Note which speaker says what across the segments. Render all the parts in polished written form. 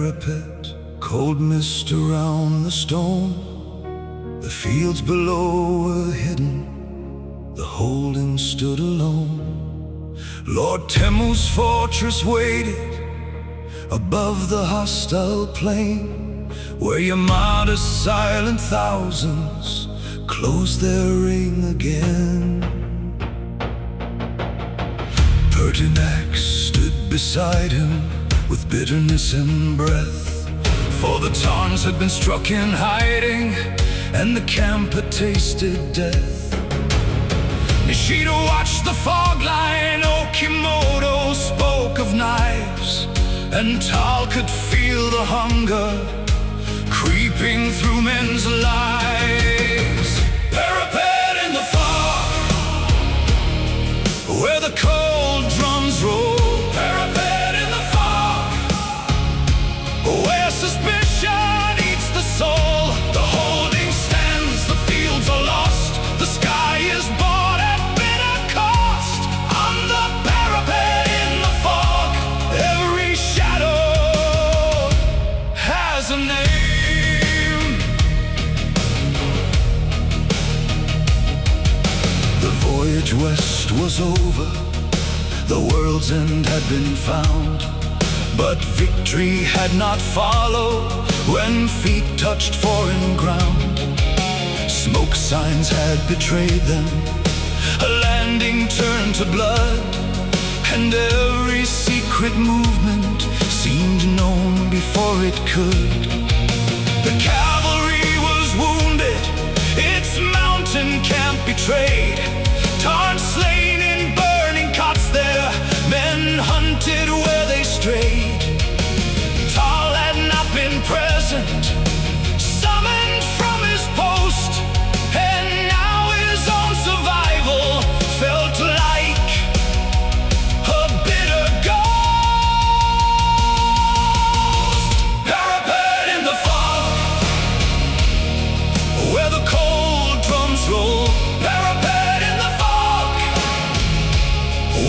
Speaker 1: parapet, cold mist around the stone. The fields below were hidden, the holding stood alone. Lord Temu's fortress waited above the hostile plain, where Yamada's silent thousands closed their ring again. Pertinax stood beside him with bitterness in breath, for the Tarns had been struck in hiding, and the camp had tasted death. Nishida watched the fog line, Okimoto spoke of knives, and Tal could feel the hunger creeping through men's lives. Parapet in the fog, where the cold drums roll. Parapet in the fog, where suspicion eats the soul. The holding stands, the fields are lost, the sky is bought at bitter cost. On the parapet in the fog, every shadow has a name. The voyage west was over, the world's end had been found, but victory had not followed when feet touched foreign ground. Smoke signs had betrayed them, a landing turned to blood, and every secret movement seemed known before it could. The cavalry was wounded, its mountain camp betrayed. Tarn slain in burning cots, their men hunted where they strayed. Tal had not been present, summoned from his post, and now his own survival felt like a bitter ghost. Parapet in the fog, where the cold drums roll. Parapet in the fog,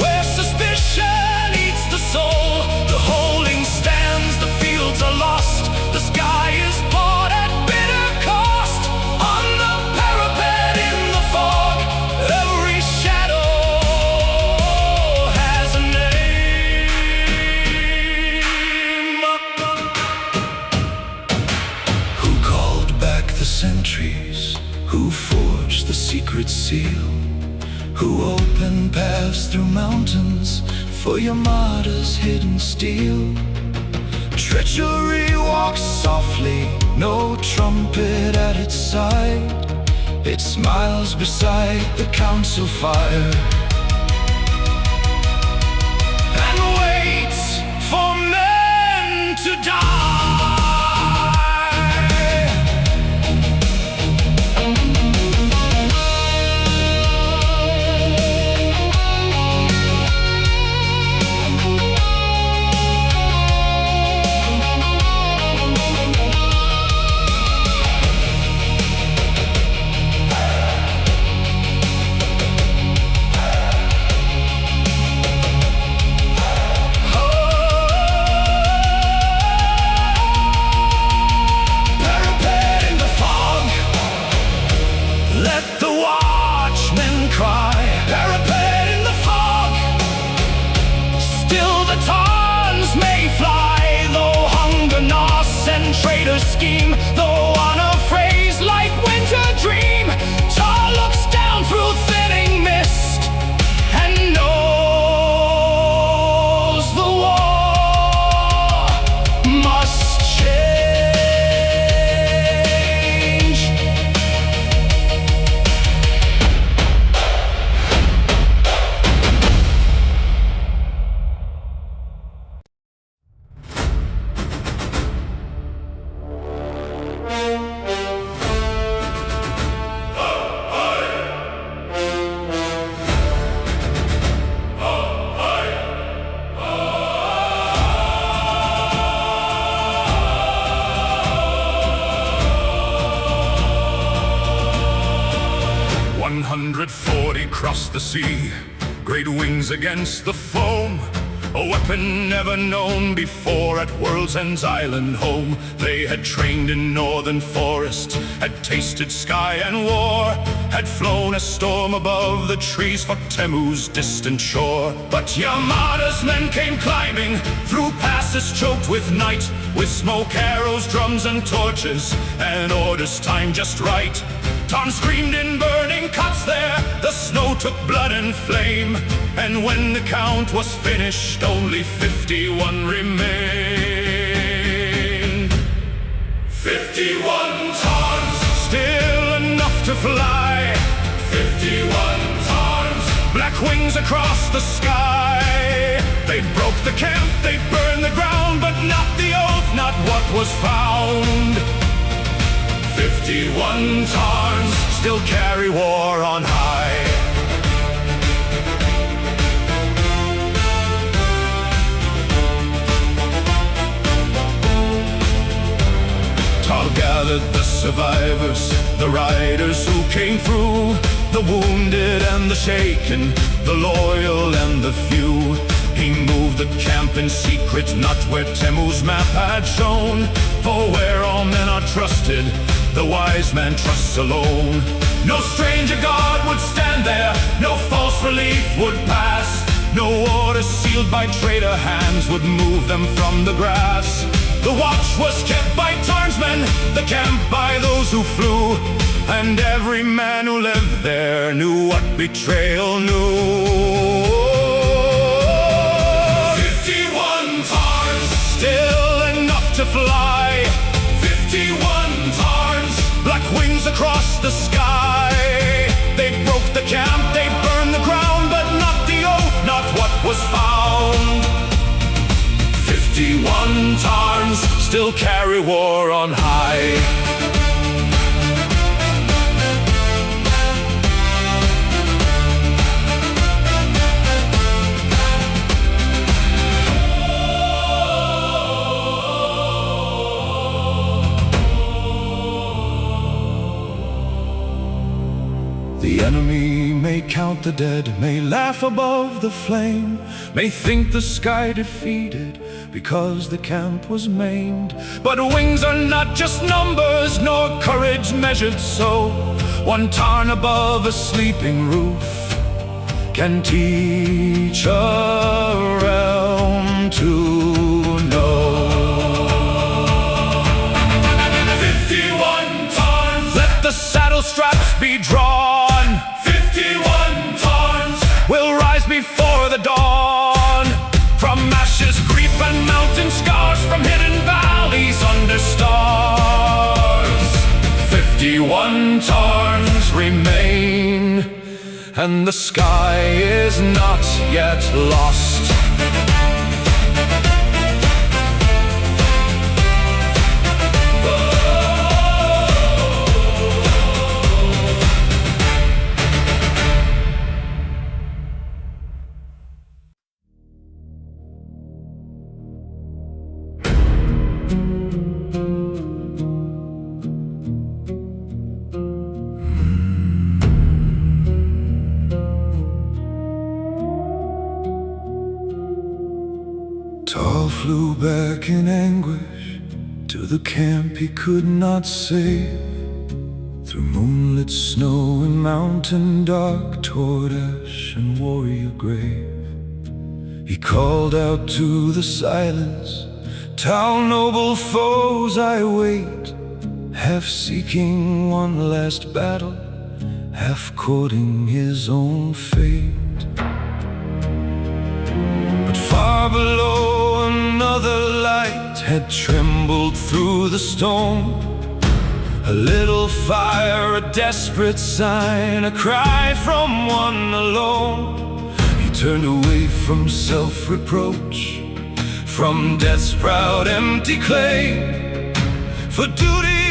Speaker 1: where suspicion eats the soul. The holding stands, the fields are lost, the sky is bought at bitter cost. On the parapet in the fog, every shadow has a name. Who called back the sentries? Who forged the secret seal? Who opened paths through mountains for Yamada's hidden steel? Treachery walks softly, no trumpet at its side. It smiles beside the council fire and waits for men to die. 140 crossed the sea, great wings against the foam. a weapon never known before at World's End's island home. They had trained in northern forests, had tasted sky and war, had flown a storm above the trees for Temu's distant shore. But Yamada's men came climbing through passes choked with night, with smoke, arrows, drums, and torches, and orders timed just right. Tom screamed in burning cuts there, the snow took blood and flame, and when the count was finished, only 51 remained. 51 tons, still enough to fly. 51 tons, black wings across the sky. They broke the camp, they burned the ground, but not the oath, not what was found. 51 tons still carry war on high. Tal gathered the survivors, the riders who came through, the wounded and the shaken, the loyal and the few. He moved the camp in secret, not where Temu's map had shown, for where all men are trusted, the wise man trusts alone. No stranger god would stand there, no false relief would pass, no order sealed by traitor hands would move them from the grass. The watch was kept by townsmen, the camp by those who flew, and every man who lived there knew what betrayal knew. 51 tons, still enough to fly. 51 tons, black wings across the sky. They broke the camp, they burned the ground, but not the oath, not what was found. 51 tons still carry war on high. The enemy may count the dead, may laugh above the flame, may think the sky defeated because the camp was maimed. But wings are not just numbers, nor courage measured so. One tarn above a sleeping roof can teach a realm to know. 51 tons, let the saddle straps be drawn. 51 tons will rise before the dawn. From ashes, grief, and mountain scars, from hidden valleys under stars. 51 tons remain, and the sky is not yet lost. Tal flew back in anguish to the camp he could not save, through moonlit snow and mountain dark, toward ash and warrior grave. He called out to the silence, "Tal, noble foes, I wait," half seeking one last battle, half courting his own fate. But far below, another light had trembled through the storm. A little fire, a desperate sign, a cry from one alone. He turned away from self-reproach, from death's proud empty claim. For duty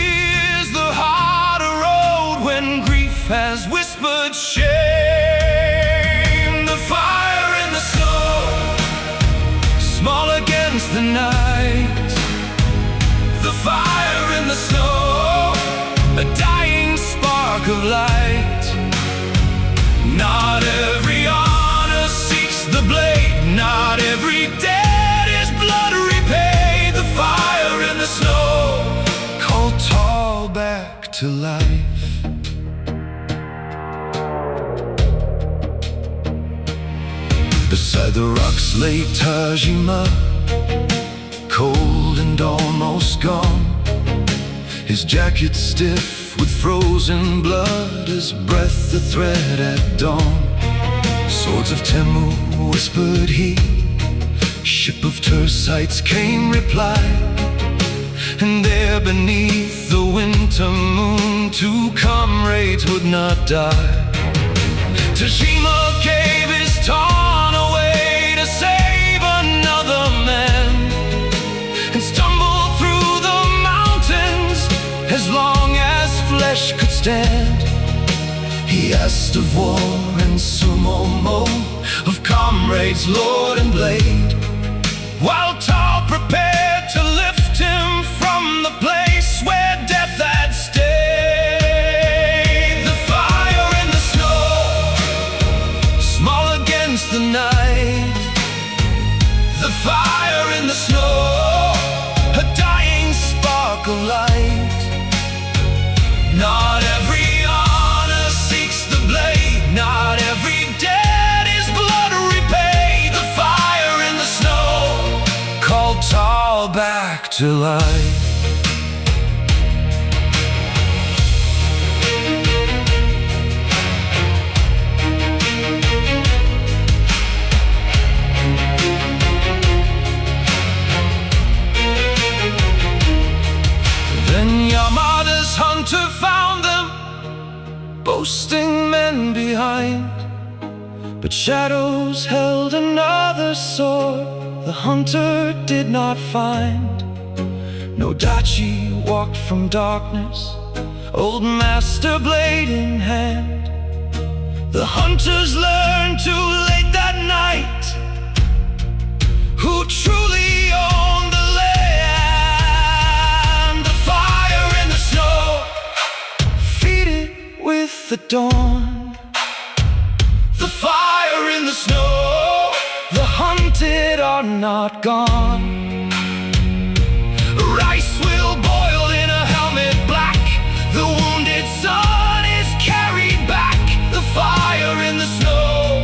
Speaker 1: is the harder road when grief has whispered shame. The fire in the snow, small against the night. The fire in the snow, a dying spark of light. Not every honor seeks the blade, not every to life. Beside the rocks lay Tajima, cold and almost gone, his jacket stiff with frozen blood, his breath a thread at dawn. Swords of Temu, whispered he, ship of Tersites came reply, and there beneath the winter moon 2 comrades would not die. Tajima gave his torn away to save another man, and stumbled through the mountains as long as flesh could stand. He asked of war and sumo-mo, of comrades lord and blade, while Tal prepared to lift him from the place where death had stayed. The fire in the snow, small against the night. The fire in the snow, a dying spark of light. Not every honor seeks the blade, not every debt is blood repaid. The fire in the snow called Tal back to life. Then Yamada's hunter found them, boasting men behind, but shadows held another sword the hunter did not find. No Dachi walked from darkness, old master blade in hand. The hunters learned too late that night who truly owned the land. The fire in the snow, feed it with the dawn. The fire in the snow, the hunted are not gone. Rice will boil in a helmet black, the wounded son is carried back. The fire in the snow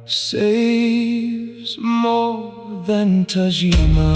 Speaker 1: saves more than Tajima.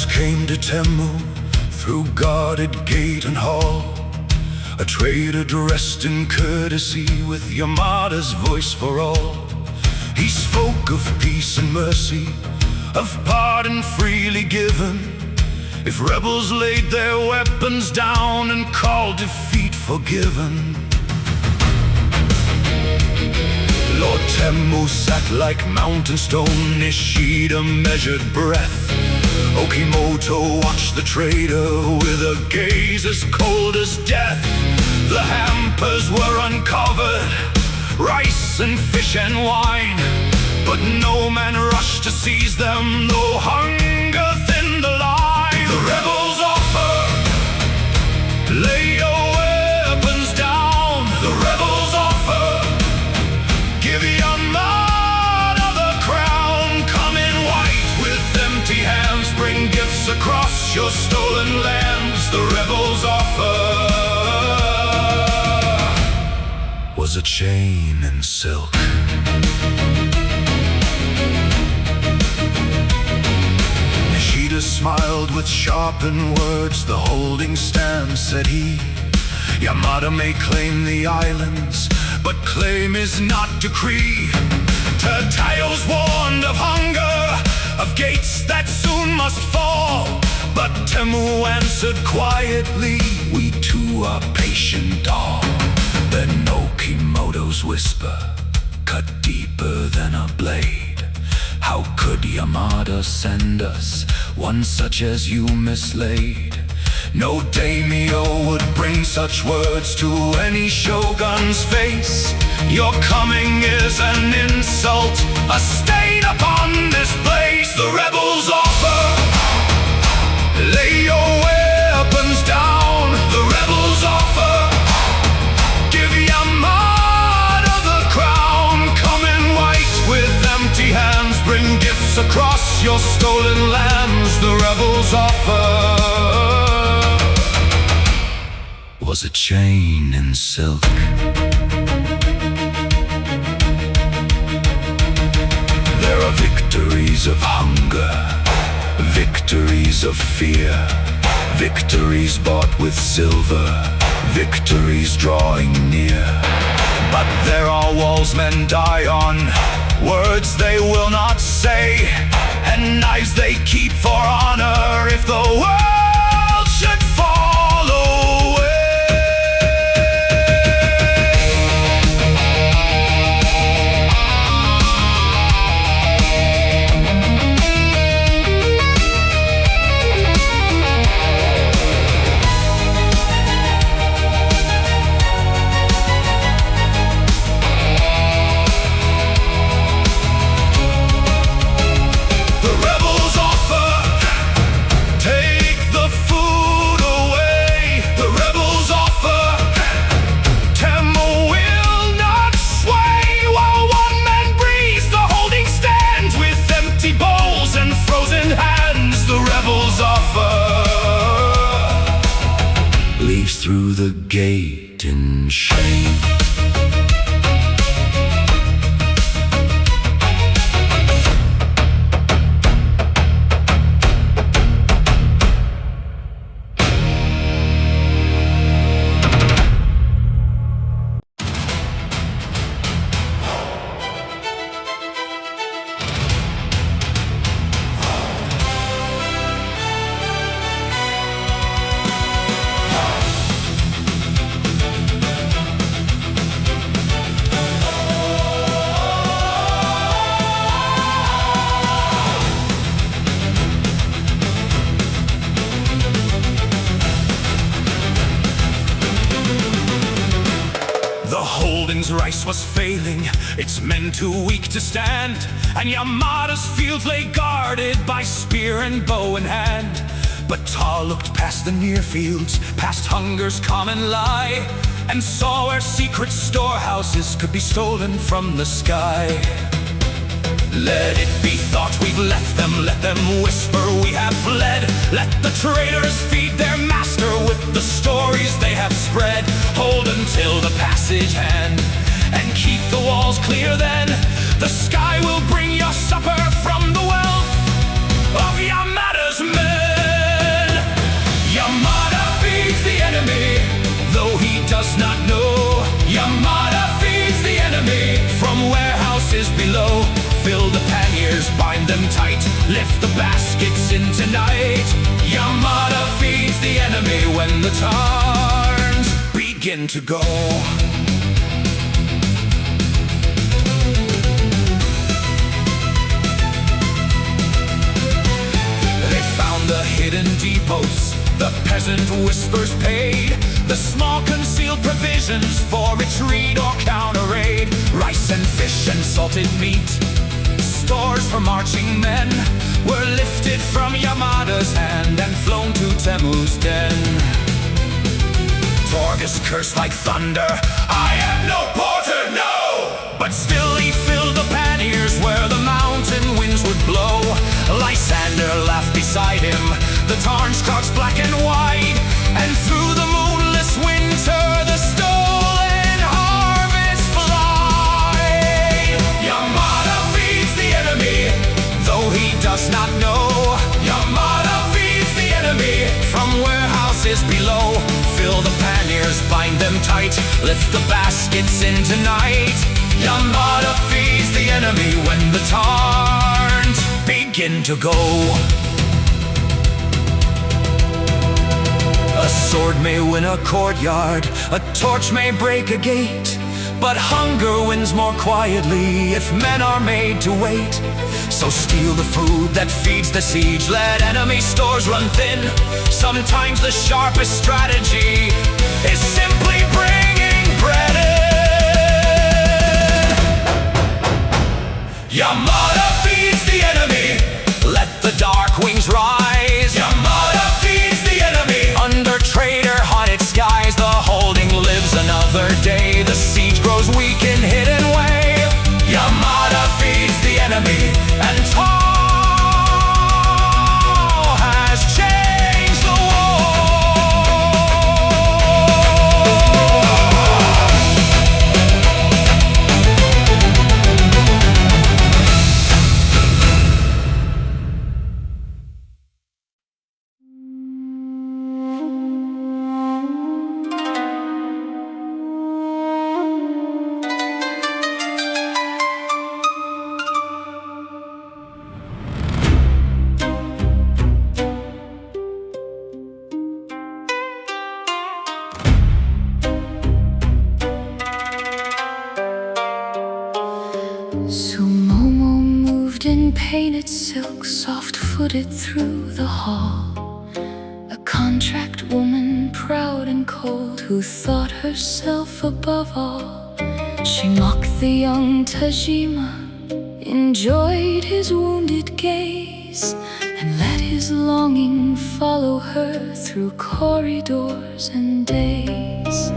Speaker 1: Came to Temu through guarded gate and hall, a trader dressed in courtesy with Yamada's voice for all. He spoke of peace and mercy, of pardon freely given, if rebels laid their weapons down and called defeat forgiven. Lord Temu sat like mountain stone, Nishida measured breath. Okimoto watched the trader with a gaze as cold as death. The hampers were uncovered, rice and fish and wine, but no man rushed to seize them, though hunger thinned the line. The rebels offer, lay your weapons down. The rebels offer, give Yamada the crown. Come in white with empty hands, bring gifts across your stolen lands. The rebels' offer was a chain and silk. Nishida smiled with sharpened words. The holding stand, said he, Yamada may claim the islands, but claim is not decree. Tatayo's warned of hunger, of gates that soon must fall. But Temu answered quietly, "We too are patient all." Then Okimoto's whisper cut deeper than a blade. "How could Yamada send us one such as you mislaid? No daimyo would bring such words to any shogun's face. Your coming is an insult, a stain upon this place." The rebels offer, "Lay your weapons down." The rebels offer, "Give Yamada the crown. Come in white with empty hands, bring gifts across your stolen lands." The rebels offer was a chain in silk. There are victories of hunger, victories of fear, victories bought with silver, victories drawing near. But there are walls men die on, words they will not say, and knives they keep for honor if the world should fall away. Leaves through the gate in shame. Rice was failing, its men too weak to stand, and Yamada's fields lay guarded by spear and bow in hand. But Ta looked past the near fields, past hunger's common lie, and saw where secret storehouses could be stolen from the sky. Let it be thought we've left them, let them whisper we have fled. Let the traitors feed their master with the stories they have spread. Hold until the passage hand, and keep the walls clear then. The sky will bring your supper from the wealth of Yamada's men. Yamada feeds the enemy, though he does not know. Yamada feeds the enemy from warehouses below. Fill the panniers, bind them tight, lift the baskets into night. Yamada feeds the enemy when the tarns begin to go. They found the hidden depots, the peasant whispers paid, the small concealed provisions for retreat or counter raid. Rice and fish and salted meat, stores for marching men, were lifted from Yamada's hand and flown to Temu's den. Torgus cursed like thunder, "I am no porter, no!" But still he filled the panniers where the mountain winds would blow. Lysander laughed beside him, the tarns crouched black and white, and through the moonless winter the stolen harvest fly. Yamada feeds the enemy, though he does not know. Yamada feeds the enemy from warehouses below. Fill the panniers, bind them tight, lift the baskets into night. Yamada feeds the enemy when the tarns begin to go. A sword may win a courtyard, a torch may break a gate, but hunger wins more quietly if men are made to wait. So steal the food that feeds the siege, let enemy stores run thin. Sometimes the sharpest strategy is simply bringing bread in. Yamada feeds the enemy, let the dark wings rise. Yamada feeds the enemy, under traitor-haunted skies. The holding lives another day, the siege grows weak in hidden way. Yamada feeds the enemy, and Tall has changed the
Speaker 2: Sumomo moved in painted silk, soft-footed through the hall. A contract woman, proud and cold, who thought herself above all. She mocked the young Tajima, enjoyed his wounded gaze, and let his longing follow her through corridors and days.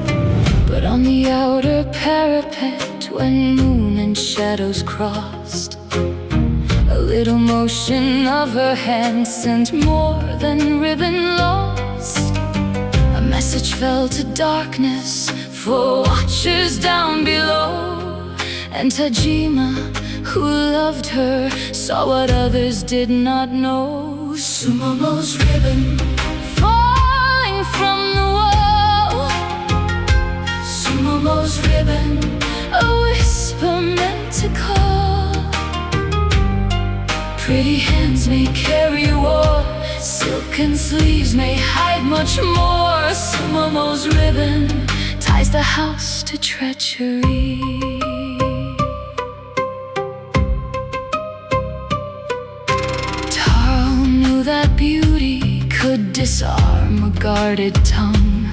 Speaker 2: But on the outer parapet, when moon and shadows crossed, a little motion of her hand sent more than ribbon lost. A message fell to darkness for watchers down below, and Tajima, who loved her, saw what others did not know. Sumomo's ribbon falling from the wall. Sumomo's ribbon, a whisper meant to call. Pretty hands may carry war, silken sleeves may hide much more. Sumomo's ribbon ties the house to treachery. Taro knew that beauty could disarm a guarded tongue,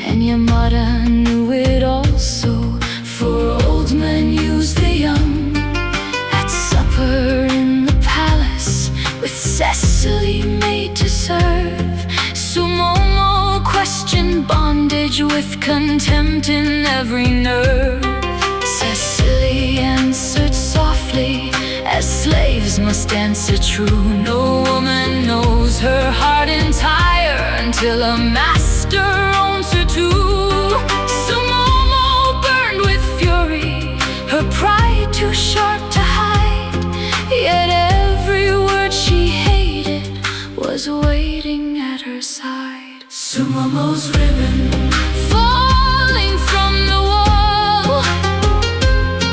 Speaker 2: and Yamada knew it also, for old men use the young. At supper in the palace, with Cecily made to serve, Sumomo questioned bondage with contempt in every nerve. Cecily answered softly, as slaves must answer true. No woman knows her heart entire until a master owns her too. Sumomo burned with fury, her pride too sharp to hide, yet every word she hated was waiting at her side. Sumomo's ribbon falling from the wall.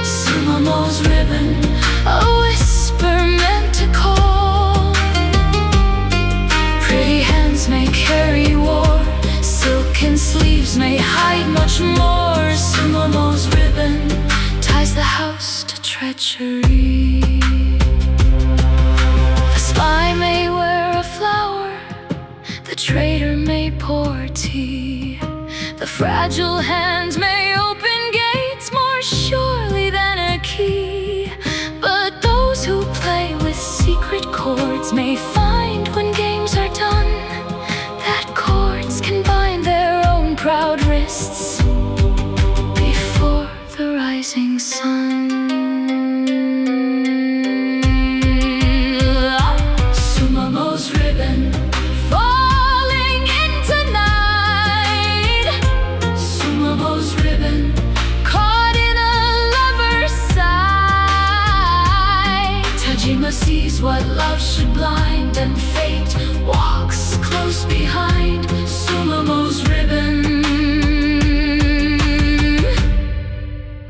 Speaker 2: Sumomo's ribbon, a whisper meant to call. Pretty hands may carry war, silken sleeves may hide much more. Sumomo's ribbon ties the house to treachery. The spy may wear a flower, the traitor may pour tea. The fragile hands may open gates more surely than a key. But those who play with secret chords may find when games are done that chords can bind their own proud wrists before the rising sun. Sumomo's ribbon falling into night. Sumomo's ribbon caught in a lover's sight. Tajima sees what love should blind, and fate walks close behind. Sumomo's ribbon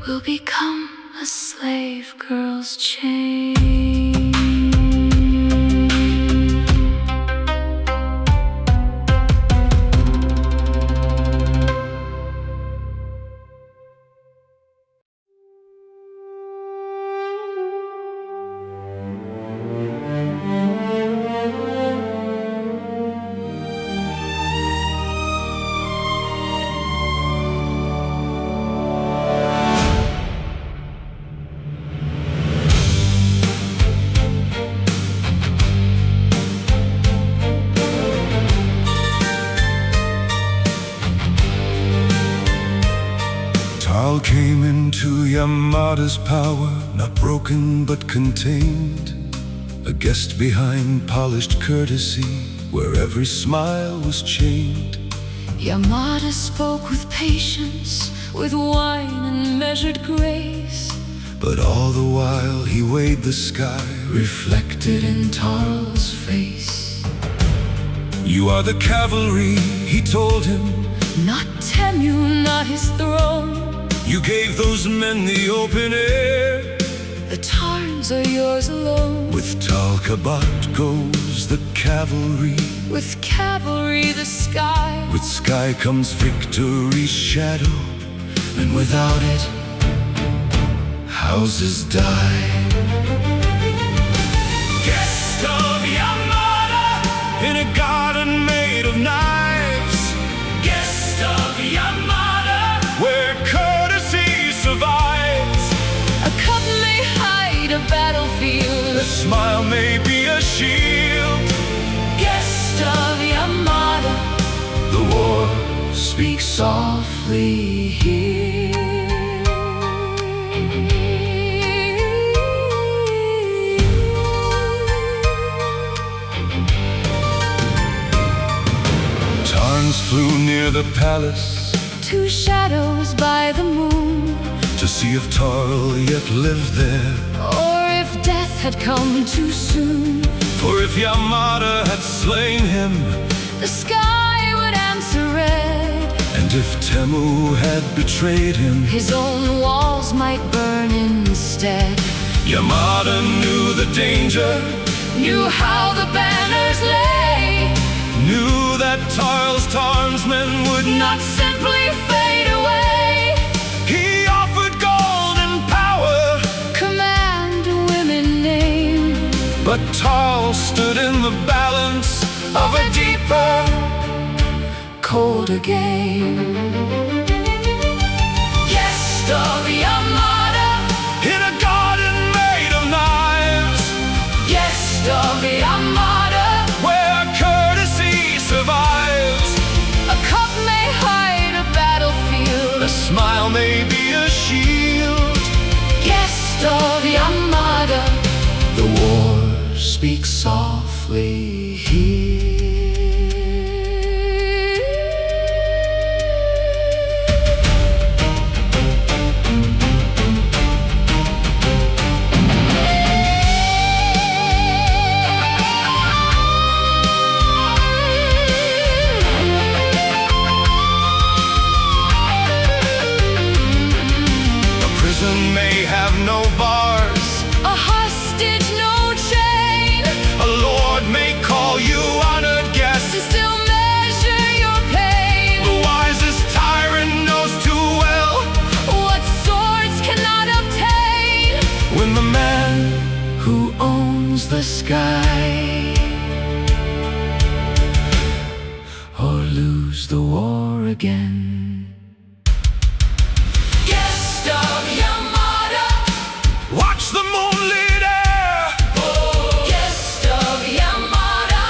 Speaker 2: will become a slave girl's chain.
Speaker 1: Tarl came into Yamada's power, not broken but contained, a guest behind polished courtesy, where every smile was chained.
Speaker 2: Yamada spoke with patience, with wine and measured grace,
Speaker 1: but all the while he weighed the sky,
Speaker 2: reflected in Tarl's face.
Speaker 1: You are the cavalry, he told him,
Speaker 2: not Temu, not his throne.
Speaker 1: You gave those men the open air.
Speaker 2: The Tarns are yours alone.
Speaker 1: With Tal Kabat goes the cavalry.
Speaker 2: With cavalry the sky.
Speaker 1: With sky comes victory's shadow, and without it, houses die. Guest of Yamada, in a garden made of knives. Guest of Yamada, where courtesy survives.
Speaker 2: A cup may hide a battlefield.
Speaker 1: A smile may be a shield.
Speaker 2: Guest of Yamada,
Speaker 1: the war speaks
Speaker 2: softly here.
Speaker 1: Tarns flew near the palace,
Speaker 2: two shadows by the moon,
Speaker 1: to see if Tarl yet lived there,
Speaker 2: or if death had come too soon.
Speaker 1: For if Yamada had slain him,
Speaker 2: the sky would answer red.
Speaker 1: and if Temu had betrayed him,
Speaker 2: his own walls might burn instead.
Speaker 1: Yamada knew the danger,
Speaker 2: knew how the banners lay,
Speaker 1: knew that Tarl's Tarnsmen would
Speaker 2: not simply fade away.
Speaker 1: He offered gold and power,
Speaker 2: command women name,
Speaker 1: but Tarl stood in the balance of a deeper,
Speaker 2: colder game. Guest of Yamada,
Speaker 1: in a garden made of knives.
Speaker 2: Guest of Yamada,
Speaker 1: where courtesy survives.
Speaker 2: a cup may hide a battlefield.
Speaker 1: A smile may be a shield.
Speaker 2: Guest of Yamada,
Speaker 1: the war speaks softly here. May have no bars,
Speaker 2: a hostage, no chain.
Speaker 1: A lord may call you honored guest,
Speaker 2: and still measure your pain.
Speaker 1: The wisest tyrant knows too well
Speaker 2: what swords cannot obtain.
Speaker 1: when the man who owns the sky or lose the war again. Watch the moonlit air.
Speaker 2: Oh, guest of Yamada,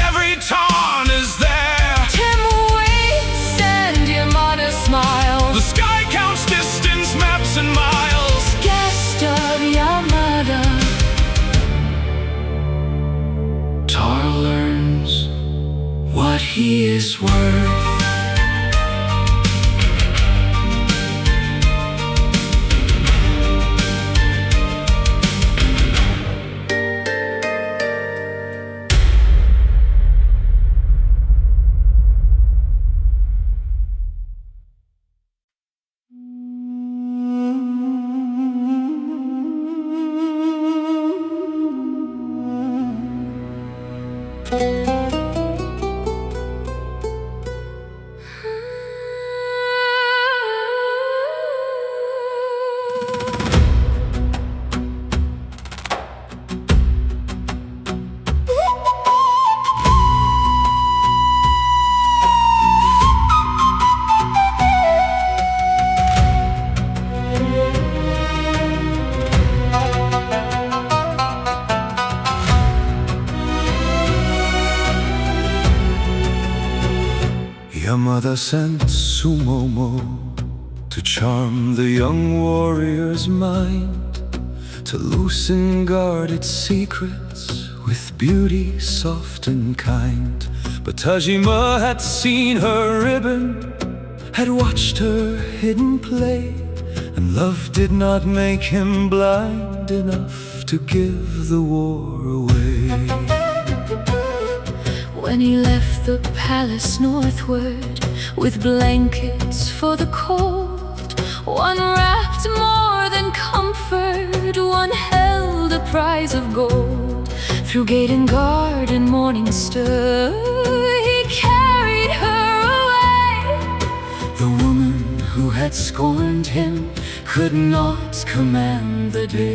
Speaker 1: Every Tarn is there.
Speaker 2: Temu waits and Yamada smiles.
Speaker 1: The sky counts distance, maps and miles.
Speaker 2: Guest of Yamada,
Speaker 1: Tarl learns what he is worth. Yamada sent Sumomo to charm the young warrior's mind, to loosen guarded secrets with beauty soft and kind. But Tajima had seen her ribbon, had watched her hidden play, and love did not make him blind enough to give the war away.
Speaker 2: When he left the palace northward, with blankets for the cold, one wrapped more than comfort, one held a prize of gold. Through gate and guard and morning stir, he carried her away.
Speaker 1: The woman who had scorned him could not command the day.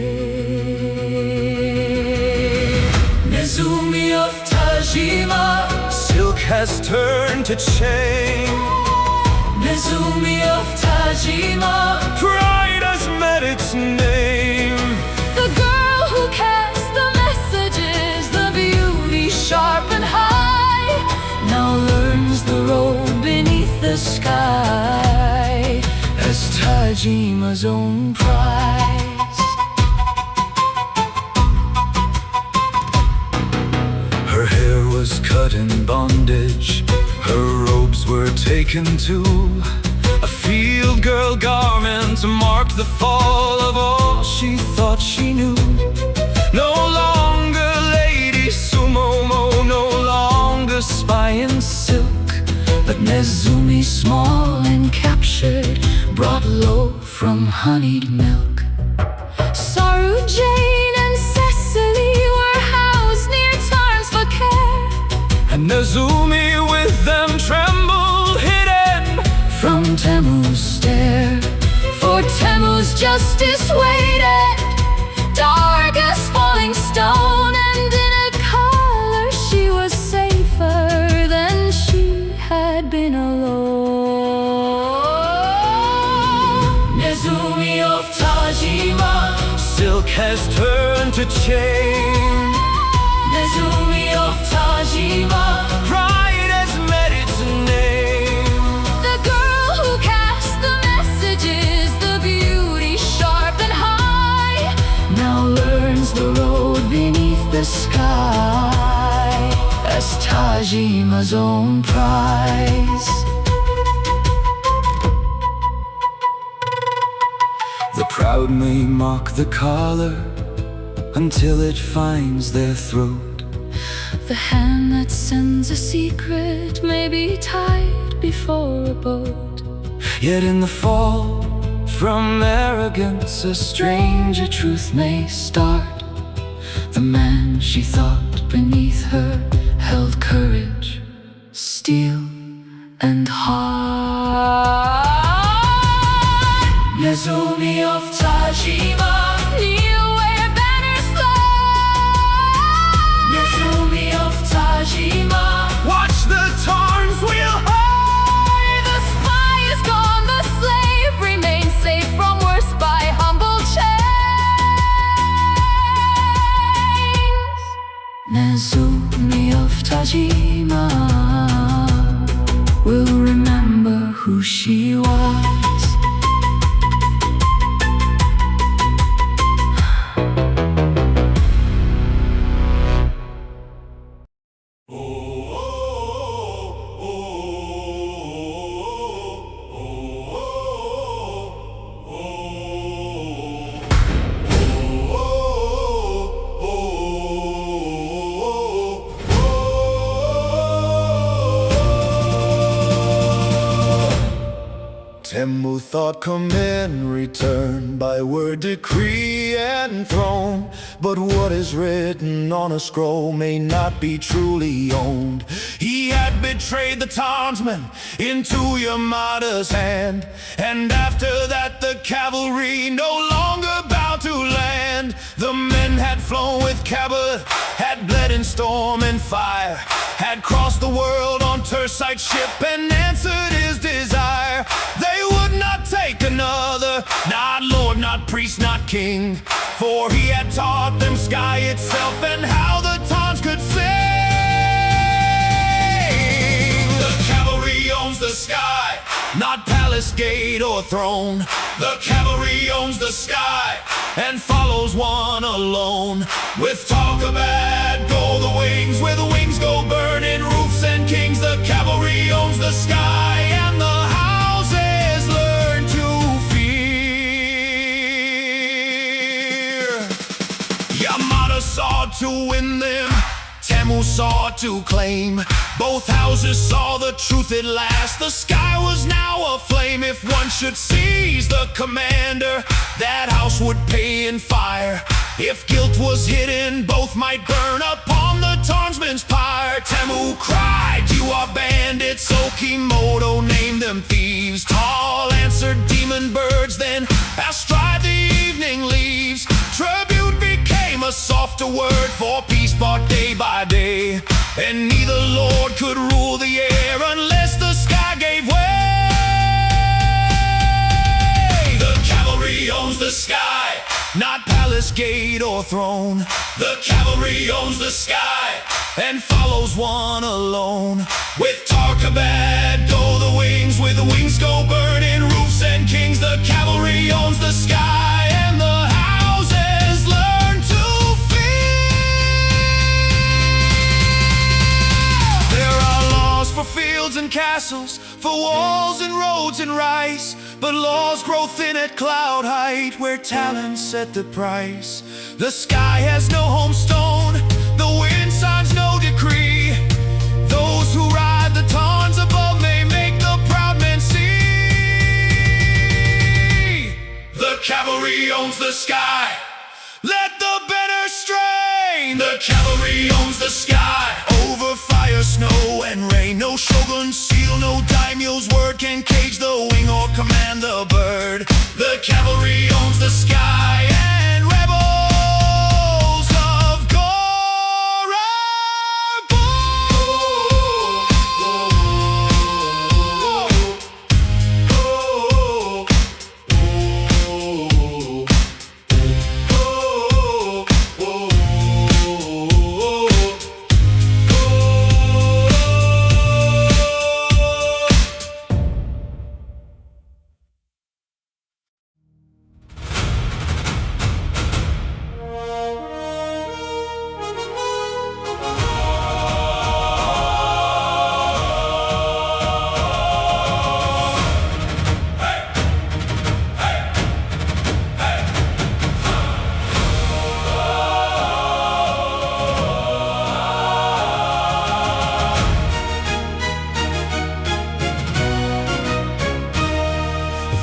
Speaker 1: Nezumi of Tajima, silk has turned to chain. Nezumi of Tajima, pride has met its name.
Speaker 2: The girl who cast the messages, the beauty sharp and high, now learns the road beneath the sky
Speaker 1: as Tajima's own prize. Her hair was cut in bondage, her robes were taken too, a field girl garment to mark the fall of all she thought she knew. No longer Lady Sumomo, no longer spy in silk, but Nezumi, small and captured, brought low from honeyed milk.
Speaker 2: Saru, Jane, and Cecily were housed near Tarns for care,
Speaker 1: and Nezumi with them trembled, hidden
Speaker 2: from Temu's stare. For Temu's justice waited, dark as falling stone, and in a color she was safer than she had been alone.
Speaker 1: Nezumi of Tajima, silk has turned to chain.
Speaker 2: Nezumi of Tajima,
Speaker 1: pride has met its name.
Speaker 2: the girl who cast the messages, the beauty sharp and high,
Speaker 1: Now learns the road beneath the sky as Tajima's own prize. The proud may mock the collar until it finds their throat.
Speaker 2: the hand that sends a secret may be tied before a boat.
Speaker 1: Yet in the fall from arrogance a stranger truth may start. The man she thought beneath her held courage, steel and heart. Nezumi of Tajima,
Speaker 2: Kneel where banners fly.
Speaker 1: Nezumi of Tajima, watch the Tarns wheel high.
Speaker 2: The spy is gone, the slave remains safe from worse by humble chains.
Speaker 1: Nezumi of Tajima will remember who she was. Temu thought command returned by word, decree, and throne. But what is written on a scroll may not be truly owned. He had betrayed the townsmen into Yamada's hand, and after that the cavalry no longer bowed to land. The men had flown with Cabot, had bled in storm and fire, had crossed the world on Tersite's ship and answered his desire. They would not take another, not lord, not priest, not king, for he had taught them sky itself and how the Tons could sing. The cavalry owns the sky, not palace. palace gate or throne. The cavalry owns the sky and follows one alone. With talk of bad go the wings, where the wings go burning roofs and kings. The cavalry owns the sky and the houses learn to fear. Yamada sought to win them, Temu sought to claim. Both houses saw the truth at last. The sky was now aflame. If one should seize the commander, that house would pay in fire. If guilt was hidden, both might burn upon the townsman's pyre. Temu cried, "You are bandits." Okimoto named them thieves. Tall answered demon birds, then astride the evening leaves. Tribute became a softer word, for peace bought day by day. And neither lord could rule the air unless the sky gave way. The cavalry owns the sky, not palace gate or throne. The cavalry owns the sky and follows one alone. With Tarkabad go the wings, where the wings go burning roofs and kings. The cavalry owns the sky and the houses learn to fear. There are laws for fields and castles, for walls and roads and rice, but laws grow thin at cloud height, where talent set the price. The sky has no homestone, the wind signs no decree. Those who ride the tawns above may make the proud men see. The cavalry owns the sky, let the banner strain. The cavalry owns the sky, over fire, snow, and rain. No shogun's seal, no daimyo's word can cage the wing or command the bird. The cavalry owns the sky and rebels of Gor are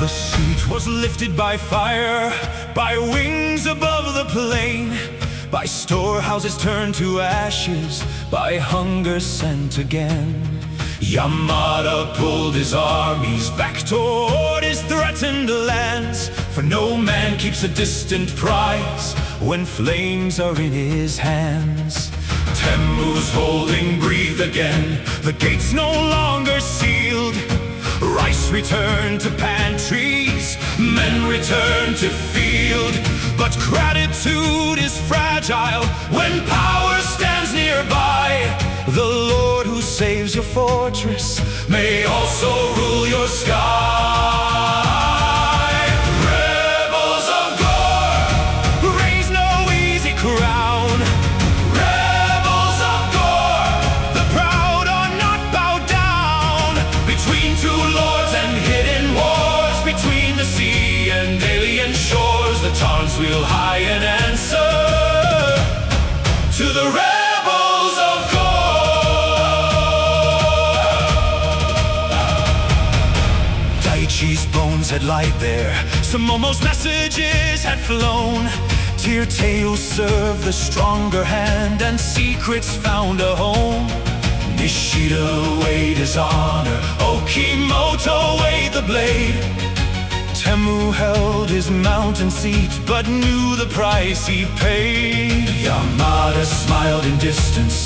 Speaker 1: The siege was lifted by fire, by wings above the plain, by storehouses turned to ashes, by hunger sent again. Yamada pulled his armies back toward his threatened lands, for no man keeps a distant prize when flames are in his hands. Temu's holding breathed again, the gates no longer sealed. Rice returned to pantries, men returned to field. But gratitude is fragile when power stands nearby. The Lord who saves your fortress may also rule your sky. Rebels of Gor, raise no easy crown. Rebels of Gor, the proud are not bowed down. Between two lords and hidden wars, between the sea and alien shores, the Tarns wheel high and answer to the rebels of Gor. Daichi's bones had lied there, some almost messages had flown. Tirteu served the stronger hand, and secrets found a home. Nishida weighed his honor, Okimoto weighed the blade. Temu held his mountain seat, but knew the price he paid. Yamada smiled in distance,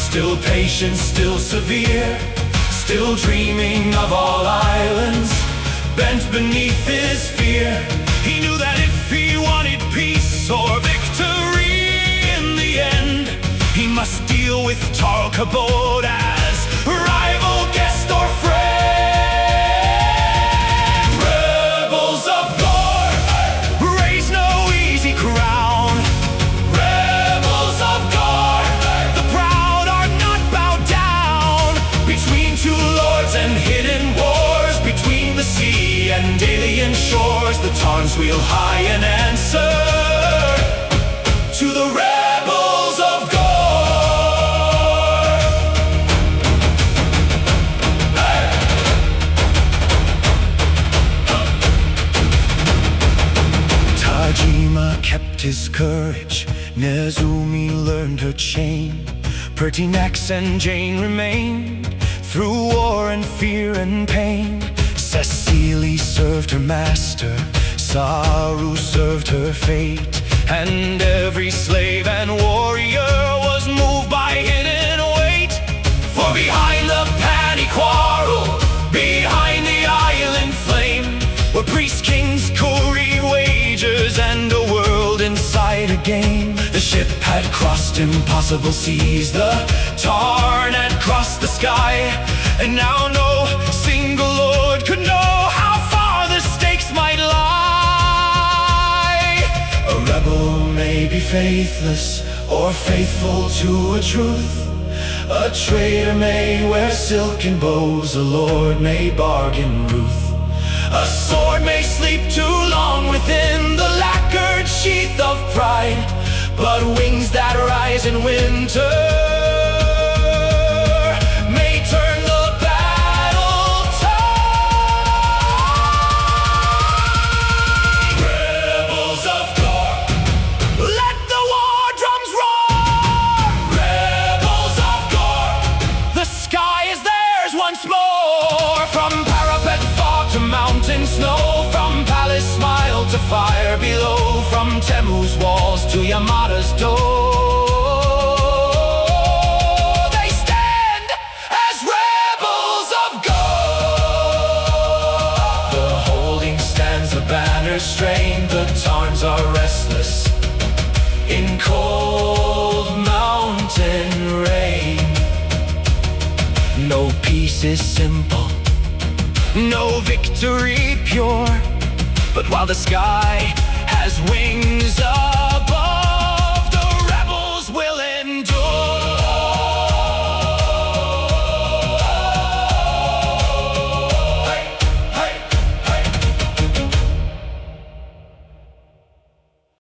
Speaker 1: still patient, still severe, still dreaming of all islands, bent beneath his fear. He knew that if he wanted peace or victory in the end, he must deal with Tarkabod as rival, guest, or friend. arms wheel high in answer to the rebels of Gor. Tajima kept his courage, Nezumi learned her chain, Pertinax and Jane remained through war and fear and pain. Cecily served her master, Saru served her fate, and every slave and warrior was moved by hidden weight. For behind the petty quarrel, behind the island flame, were priests, kings, Kuri wagers, and a world inside a game. The ship had crossed impossible seas, the Tarn had crossed the sky, and now no single lord could know how far the stakes might lie. A rebel may be faithless or faithful to a truth. A traitor may wear silken bows, a lord may bargain ruth. A sword may sleep too long within the lacquered sheath of pride, but wings that rise in winter may turn the battle tide. Rebels of Gor, let the war drums roar! Rebels of Gor, the sky is theirs once more. From parapet fog to mountain snow, from palace smile to fire below, from Temu's walls to Yamada's door, they stand as rebels of Gor. The holding stands, the banners strain, the Tarns are restless in cold mountain rain. No peace is simple, no victory pure, but while the sky has wings of